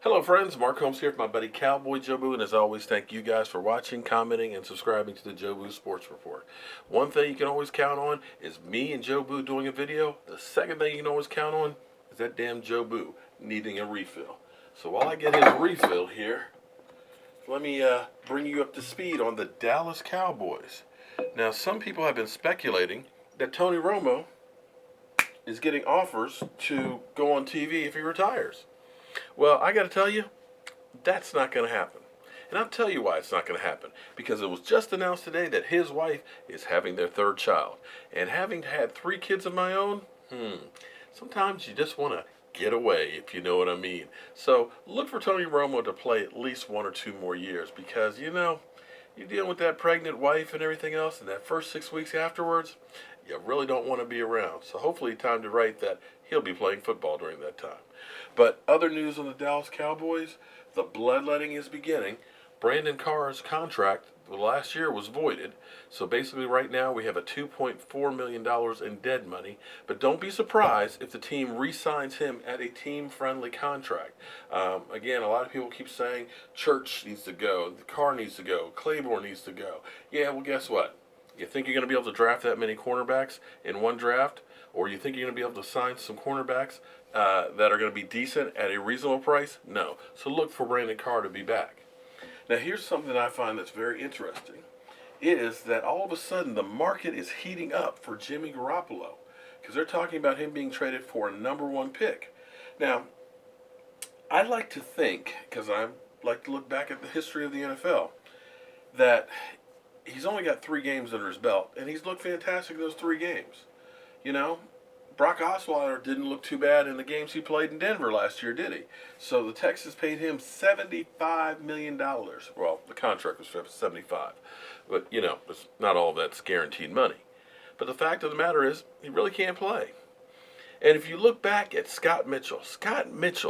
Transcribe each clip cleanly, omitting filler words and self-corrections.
Hello friends, Mark Holmes here with my buddy Cowboy Jobu, and as always, thank you guys for watching, commenting, and subscribing to the Jobu Sports Report. One thing you can always count on is me and Jobu doing a video. The second thing you can always count on is that damn Jobu needing a refill. So while I get his refill here, let me bring you up to speed on the Dallas Cowboys. Now, some people have been speculating that Tony Romo is getting offers to go on TV if he retires. Well, I got to tell you, that's not going to happen. And I'll tell you why it's not going to happen. Because it was just announced today that his wife is having their third child. And having had 3 kids of my own, sometimes you just want to get away, if you know what I mean. So look for Tony Romo to play at least 1 or 2 more years. Because, you know, you're dealing with that pregnant wife and everything else, and that first 6 weeks afterwards, you really don't want to be around. So hopefully time to write that he'll be playing football during that time. But other news on the Dallas Cowboys, the bloodletting is beginning. Brandon Carr's contract last year was voided. So basically right now we have a $2.4 million in dead money. But don't be surprised if the team re-signs him at a team-friendly contract. Again, a lot of people keep saying Church needs to go, Carr needs to go, Claiborne needs to go. Yeah, well, guess what? You think you're going to be able to draft that many cornerbacks in one draft? Or you think you're going to be able to sign some cornerbacks that are going to be decent at a reasonable price? No. So look for Brandon Carr to be back. Now here's something that I find that's very interesting, is that all of a sudden the market is heating up for Jimmy Garoppolo. Because they're talking about him being traded for a #1 pick. Now, I like to think, because I like to look back at the history of the NFL, that he's only got 3 games under his belt, and he's looked fantastic in those 3 games. You know, Brock Osweiler didn't look too bad in the games he played in Denver last year, did he? So the Texans paid him $75 million. Well, the contract was $75. But, you know, it's not all that's guaranteed money. But the fact of the matter is, he really can't play. And if you look back at Scott Mitchell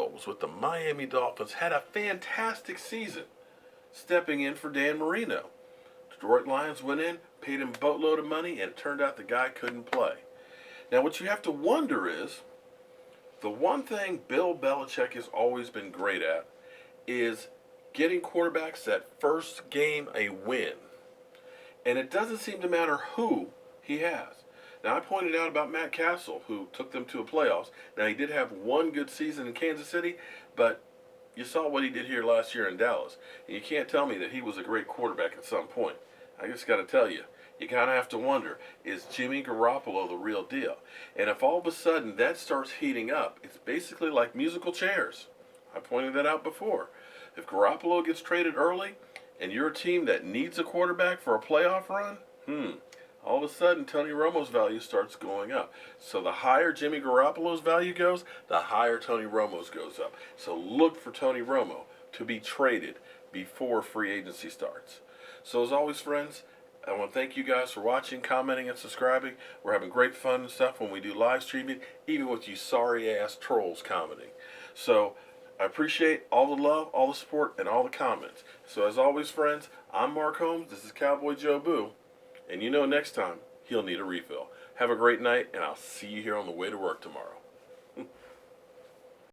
was with the Miami Dolphins, had a fantastic season, stepping in for Dan Marino. Detroit Lions went in, paid him a boatload of money, and it turned out the guy couldn't play. Now, what you have to wonder is, the one thing Bill Belichick has always been great at is getting quarterbacks that first game a win. And it doesn't seem to matter who he has. Now, I pointed out about Matt Castle, who took them to a playoffs. Now, he did have one good season in Kansas City, but you saw what he did here last year in Dallas. And you can't tell me that he was a great quarterback at some point. I just got to tell you, you kind of have to wonder, is Jimmy Garoppolo the real deal? And if all of a sudden that starts heating up, it's basically like musical chairs. I pointed that out before. If Garoppolo gets traded early, and you're a team that needs a quarterback for a playoff run, all of a sudden Tony Romo's value starts going up. So the higher Jimmy Garoppolo's value goes, the higher Tony Romo's goes up. So look for Tony Romo to be traded before free agency starts. So as always, friends, I want to thank you guys for watching, commenting, and subscribing. We're having great fun and stuff when we do live streaming, even with you sorry-ass trolls commenting. So I appreciate all the love, all the support, and all the comments. So as always, friends, I'm Mark Holmes. This is Cowboy Joe Boo. And you know next time, he'll need a refill. Have a great night, and I'll see you here on the way to work tomorrow.